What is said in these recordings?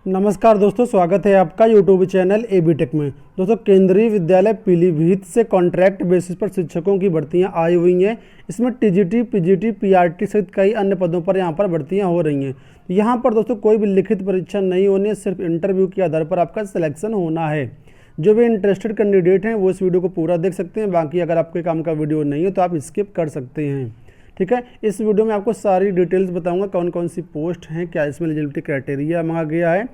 नमस्कार दोस्तों, स्वागत है आपका यूट्यूब चैनल एबी टेक में। दोस्तों, केंद्रीय विद्यालय पीलीभीत से कॉन्ट्रैक्ट बेसिस पर शिक्षकों की भर्तियां आई हुई हैं। इसमें टीजीटी, पीजीटी, पीआरटी सहित कई अन्य पदों पर यहां पर भर्तियां हो रही हैं। यहां पर दोस्तों कोई भी लिखित परीक्षा नहीं होनी है, सिर्फ इंटरव्यू के आधार पर आपका सिलेक्शन होना है। जो भी इंटरेस्टेड कैंडिडेट हैं वो इस वीडियो को पूरा देख सकते हैं। बाकी अगर आपके काम का वीडियो नहीं है तो आप स्किप कर सकते हैं। ठीक है, इस वीडियो में आपको सारी डिटेल्स बताऊंगा, कौन कौन सी पोस्ट हैं, क्या इसमें एलिजिबिलिटी क्राइटेरिया मांगा गया है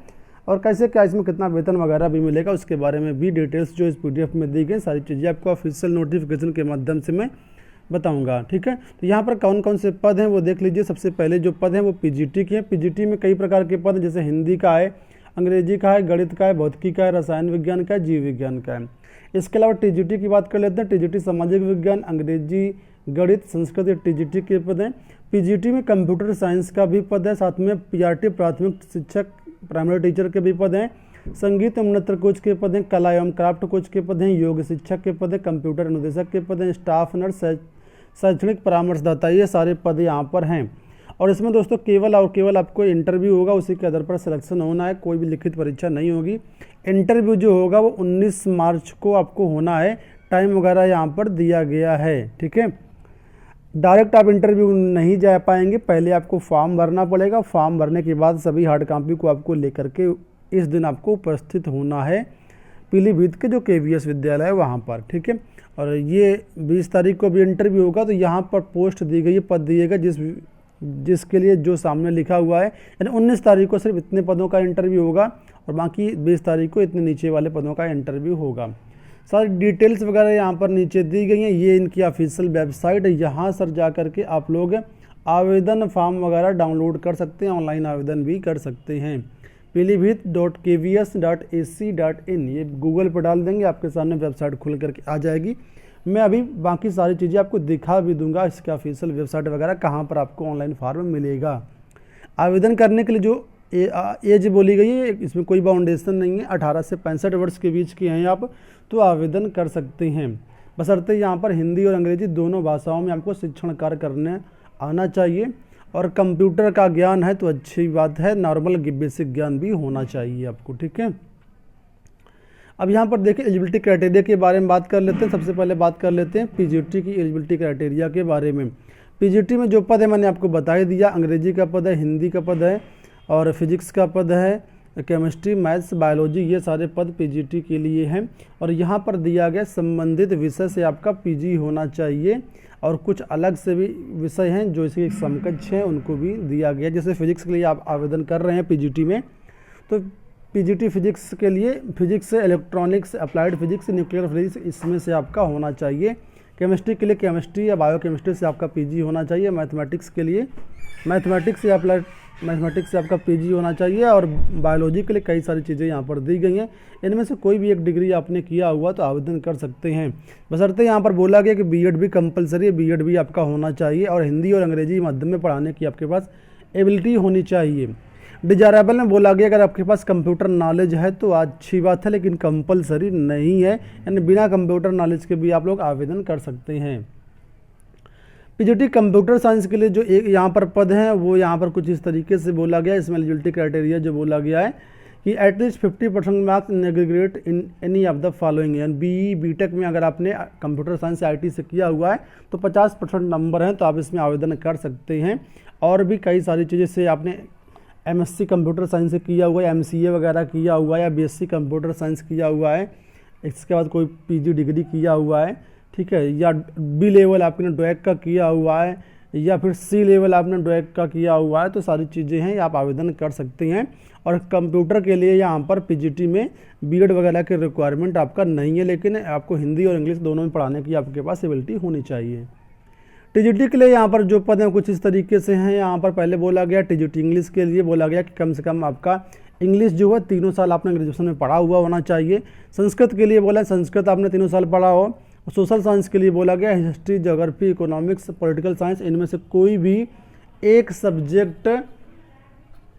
और कैसे क्या इसमें कितना वेतन वगैरह भी मिलेगा, उसके बारे में भी डिटेल्स जो इस पीडीएफ में दी गई सारी चीज़ें आपको ऑफिशियल नोटिफिकेशन के माध्यम से मैं बताऊंगा। ठीक है, तो यहाँ पर कौन कौन से पद हैं वो देख लीजिए। सबसे पहले जो पद हैं वो पीजीटी के हैं। पीजीटी में कई प्रकार के पद हैं, जैसे हिंदी का है, अंग्रेजी का है, गणित का है, भौतिकी का है, रसायन विज्ञान का है, जीव विज्ञान का है। इसके अलावा टीजीटी की बात कर लेते हैं। टीजीटी सामाजिक विज्ञान, अंग्रेजी, गणित, संस्कृत, ये टीजीटी के पद हैं। पीजीटी में कंप्यूटर साइंस का भी पद है। साथ में पीआरटी प्राथमिक शिक्षक, प्राइमरी टीचर के भी पद हैं। संगीत एवं नृत्य कोच के पद हैं। कला एवं क्राफ्ट कोच के पद हैं। योग शिक्षक के पद हैं। कंप्यूटर अनुदेशक के पद हैं। स्टाफ नर्स, शैक्षणिक परामर्शदाता, ये सारे पद यहाँ पर हैं। और इसमें दोस्तों केवल और केवल आपको इंटरव्यू होगा, उसी के आधार पर सिलेक्शन होना है। कोई भी लिखित परीक्षा नहीं होगी। इंटरव्यू जो होगा वो 19 मार्च को आपको होना है। टाइम वगैरह यहाँ पर दिया गया है। ठीक है, डायरेक्ट आप इंटरव्यू नहीं जा पाएंगे, पहले आपको फॉर्म भरना पड़ेगा। फॉर्म भरने के बाद सभी हार्ड कॉपी को आपको लेकर के इस दिन आपको उपस्थित होना है पीलीभीत के जो केवीएस विद्यालय है वहाँ पर। ठीक है, और ये 20 तारीख को भी इंटरव्यू होगा। तो यहाँ पर पोस्ट दी गई है, पद दिएगा जिसके लिए जो सामने लिखा हुआ है, यानी 19 तारीख को सिर्फ इतने पदों का इंटरव्यू होगा और बाकी 20 तारीख को इतने नीचे वाले पदों का इंटरव्यू होगा। सारी डिटेल्स वगैरह यहाँ पर नीचे दी गई हैं। ये इनकी ऑफिशियल वेबसाइट है, यहाँ सर जा कर के आप लोग आवेदन फॉर्म वगैरह डाउनलोड कर सकते हैं, ऑनलाइन आवेदन भी कर सकते हैं। piliਭit.kvs.ac.in ये गूगल पर डाल देंगे, आपके सामने वेबसाइट खुल करके आ जाएगी। मैं अभी बाकी सारी चीज़ें आपको दिखा भी दूंगा, इसका ऑफिशियल वेबसाइट वगैरह कहाँ पर आपको ऑनलाइन फॉर्म मिलेगा। आवेदन करने के लिए जो एज बोली गई है, इसमें कोई बाउंडेशन नहीं है। 18 से 65 वर्ष के बीच के हैं आप तो आवेदन कर सकते हैं। बशर्ते यहाँ पर हिंदी और अंग्रेजी दोनों भाषाओं में आपको शिक्षण कार्य करने आना चाहिए और कंप्यूटर का ज्ञान है तो अच्छी बात है, नॉर्मल बेसिक ज्ञान भी होना चाहिए आपको। ठीक है, अब यहाँ पर देखिए एलिजिबिलिटी क्राइटेरिया के बारे में बात कर लेते हैं। सबसे पहले बात कर लेते हैं पीजीटी की एलिजिबिलिटी क्राइटेरिया के बारे में। पीजीटी में जो पद है मैंने आपको बता ही दिया। अंग्रेजी का पद है, हिंदी का पद है और फिजिक्स का पद है, केमिस्ट्री, मैथ्स, बायोलॉजी, ये सारे पद पीजीटी के लिए हैं। और यहाँ पर दिया गया संबंधित विषय से आपका पीजी होना चाहिए और कुछ अलग से भी विषय हैं जो इसके समकक्ष हैं उनको भी दिया गया। जैसे फिजिक्स के लिए आप आवेदन कर रहे हैं पीजीटी में, तो पीजीटी फिजिक्स के लिए physics, electronics, applied physics, nuclear physics, इसमें से आपका होना चाहिए। केमिस्ट्री के लिए केमिस्ट्री या बायोकेमिस्ट्री से आपका पीजी होना चाहिए। मैथमेटिक्स के लिए मैथमेटिक्स या अप्लाइड मैथमेटिक्स से आपका पीजी होना चाहिए। और बायोलॉजी के लिए कई सारी चीज़ें यहाँ पर दी गई हैं, इनमें से कोई भी एक डिग्री आपने किया हुआ तो आवेदन कर सकते हैं। बशर्ते यहाँ पर बोला गया कि बीएड भी कंपलसरी है, बीएड भी आपका होना चाहिए और हिंदी और अंग्रेजी माध्यम में पढ़ाने की आपके पास एबिलिटी होनी चाहिए। डिजायरेबल में बोला गया अगर आपके पास कंप्यूटर नॉलेज है तो अच्छी बात है, लेकिन कंपलसरी नहीं है, यानी बिना कंप्यूटर नॉलेज के भी आप लोग आवेदन कर सकते हैं। पीजीटी कंप्यूटर साइंस के लिए जो एक यहाँ पर पद हैं वो यहाँ पर कुछ इस तरीके से बोला गया है। इसमें एलिजिबिलिटी क्राइटेरिया जो बोला गया है कि at least 50% marks in aggregate in any of the following, यानी बीई, बीटेक में अगर आपने कंप्यूटर साइंस आईटी से किया हुआ है तो 50% नंबर हैं तो आप इसमें आवेदन कर सकते हैं। और भी कई सारी चीज़ें से आपने एमएससी कंप्यूटर साइंस से किया हुआ है, एमसीए वगैरह किया हुआ है या बीएससी कंप्यूटर साइंस किया हुआ है, इसके बाद कोई पीजी डिग्री किया हुआ है, ठीक है, या बी लेवल आपने ड्वेक का किया हुआ है या फिर सी लेवल आपने ड्वेक का किया हुआ है, तो सारी चीज़ें हैं आप आवेदन कर सकते हैं। और कंप्यूटर के लिए यहाँ पर पीजीटी में बीएड वगैरह के रिक्वायरमेंट आपका नहीं है, लेकिन आपको हिंदी और इंग्लिश दोनों में पढ़ाने की आपके पास एबिलिटी होनी चाहिए। टीजीटी के लिए यहाँ पर जो पद हैं कुछ इस तरीके से हैं। यहाँ पर पहले बोला गया टीजीटी इंग्लिश के लिए बोला गया कि कम से कम आपका इंग्लिश जो है 3 साल आपने ग्रेजुएशन में पढ़ा हुआ होना चाहिए। संस्कृत के लिए बोला संस्कृत आपने 3 साल पढ़ा हो। सोशल साइंस के लिए बोला गया history, geography, economics, political science, इनमें से कोई भी एक सब्जेक्ट,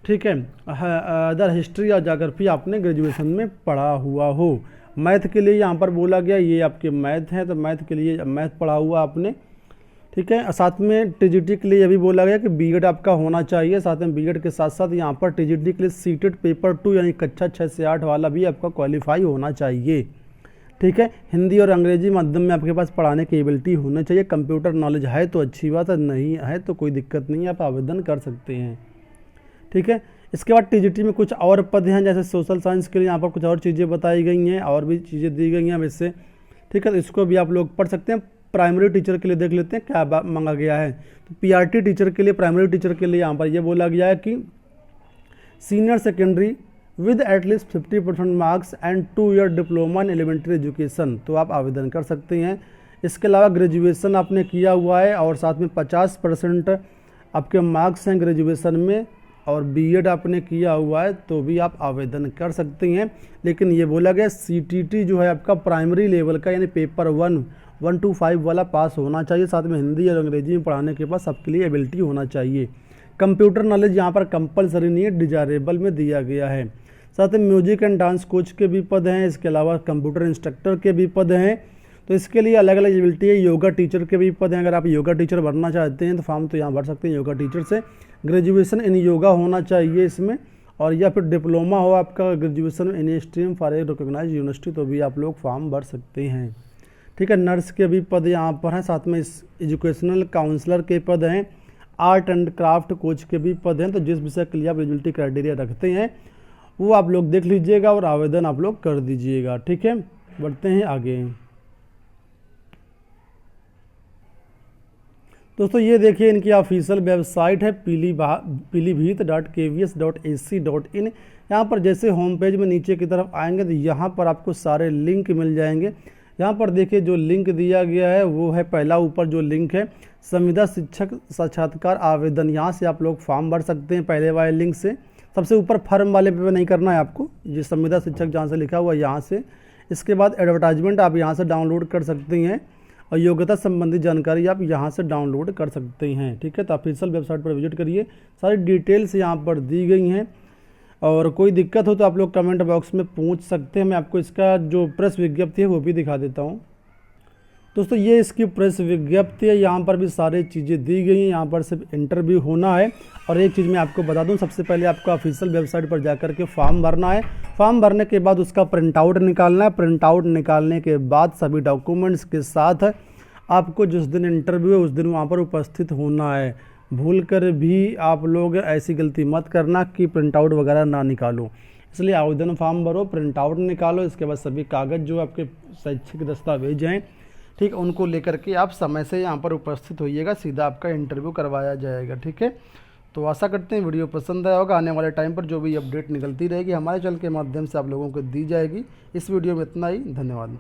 ठीक है, अदर हिस्ट्री या ज्योग्राफी आपने ग्रेजुएशन में पढ़ा हुआ हो। मैथ के लिए यहाँ पर बोला गया ये आपके मैथ हैं तो मैथ के लिए मैथ पढ़ा हुआ आपने, ठीक है। साथ में टीजीटी के लिए ये भी बोला गया कि बीएड आपका होना चाहिए। साथ में बीएड के साथ साथ यहाँ पर टीजीटी के लिए सीटेड पेपर 2 यानी कक्षा 6 से 8 वाला भी आपका क्वालिफाई होना चाहिए। ठीक है। हिंदी और अंग्रेजी माध्यम में आपके पास पढ़ाने की एबिलिटी होनी चाहिए। कंप्यूटर नॉलेज है तो अच्छी बात है, नहीं है तो कोई दिक्कत नहीं है, आप आवेदन कर सकते हैं। ठीक है। इसके बाद टीजीटी में कुछ और पद हैं, जैसे सोशल साइंस के लिए यहाँ पर कुछ और चीज़ें बताई गई हैं और भी चीज़ें दी गई हैं इससे। ठीक है, तो इसको भी आप लोग पढ़ सकते हैं। प्राइमरी टीचर के लिए देख लेते हैं क्या मांगा गया है। तो पीआरटी टीचर के लिए, प्राइमरी टीचर के लिए यहाँ पर यह बोला गया है कि senior secondary with at least 50% marks and 2 year diploma in elementary education, तो आप आवेदन कर सकते हैं। इसके अलावा ग्रेजुएशन आपने किया हुआ है और साथ में 50% आपके मार्क्स हैं ग्रेजुएशन में और बीएड आपने किया हुआ है तो भी आप आवेदन कर सकते हैं। लेकिन ये बोला गया सीटीटी जो है आपका प्राइमरी लेवल का यानी पेपर 1 to 5 वाला पास होना चाहिए। साथ में हिंदी और अंग्रेजी में पढ़ाने के बाद सबके लिए एबिलिटी होना चाहिए। कंप्यूटर नॉलेज यहाँ पर कंपलसरी नहीं है, डिजायरेबल में दिया गया है। साथ में म्यूजिक एंड डांस कोच के भी पद हैं। इसके अलावा कंप्यूटर इंस्ट्रक्टर के भी पद हैं, तो इसके लिए अलग अलग एबिलिटी है। योगा टीचर के भी पद हैं, अगर आप योगा टीचर बनना चाहते हैं तो फॉर्म तो यहाँ भर सकते हैं योगा टीचर से। ग्रेजुएशन इन योगा होना चाहिए इसमें, और या फिर डिप्लोमा हो आपका graduation in a stream for a recognised university, तो भी आप लोग फॉर्म भर सकते हैं। ठीक है। नर्स के भी पद यहाँ पर हैं। साथ में एजुकेशनल काउंसलर के पद हैं। आर्ट एंड क्राफ्ट कोच के भी पद हैं। तो जिस विषय के लिए आप एलिजिबिलिटी क्राइटेरिया रखते हैं वो आप लोग देख लीजिएगा और आवेदन आप लोग कर दीजिएगा। ठीक है, बढ़ते हैं आगे। दोस्तों ये देखिए इनकी ऑफिशियल वेबसाइट है pilibhit.kvs.ac.in। यहाँ पर जैसे होम पेज में नीचे की तरफ आएंगे तो यहाँ पर आपको सारे लिंक मिल जाएंगे। यहाँ पर देखिए जो लिंक दिया गया है वो है पहला, ऊपर जो लिंक है संविदा शिक्षक साक्षात्कार आवेदन, यहाँ से आप लोग फॉर्म भर सकते हैं पहले वाले लिंक से। सबसे ऊपर फॉर्म वाले पे नहीं करना है आपको, ये संविदा शिक्षक जहाँ से लिखा हुआ है यहाँ से। इसके बाद एडवर्टाइजमेंट आप यहाँ से डाउनलोड कर सकते हैं और योग्यता संबंधी जानकारी आप यहाँ से डाउनलोड कर सकते हैं। ठीक है, तो ऑफिशियल वेबसाइट पर विजिट करिए, सारी डिटेल्स यहाँ पर दी गई हैं। और कोई दिक्कत हो तो आप लोग कमेंट बॉक्स में पूछ सकते हैं। मैं आपको इसका जो प्रेस विज्ञप्ति है वो भी दिखा देता हूँ। दोस्तों ये इसकी प्रेस विज्ञप्ति है, यहाँ पर भी सारी चीज़ें दी गई हैं। यहाँ पर सिर्फ इंटरव्यू होना है। और एक चीज़ मैं आपको बता दूं, सबसे पहले आपको ऑफिशियल वेबसाइट पर जाकर के फॉर्म भरना है। फॉर्म भरने के बाद उसका प्रिंट आउट निकालना है। प्रिंट आउट निकालने के बाद सभी डॉक्यूमेंट्स के साथ आपको जिस दिन इंटरव्यू है उस दिन वहाँ पर उपस्थित होना है। भूल कर भी आप लोग ऐसी गलती मत करना कि प्रिंट आउट वगैरह ना निकालो। इसलिए आवेदन फॉर्म भरो, प्रिंट आउट निकालो, इसके बाद सभी कागज़ जो आपके शैक्षिक दस्तावेज हैं ठीक है उनको लेकर के आप समय से यहाँ पर उपस्थित होइएगा, सीधा आपका इंटरव्यू करवाया जाएगा। ठीक है, तो आशा करते हैं वीडियो पसंद आया होगा। आने वाले टाइम पर जो भी अपडेट निकलती रहेगी हमारे चैनल के माध्यम से आप लोगों को दी जाएगी। इस वीडियो में इतना ही, धन्यवाद।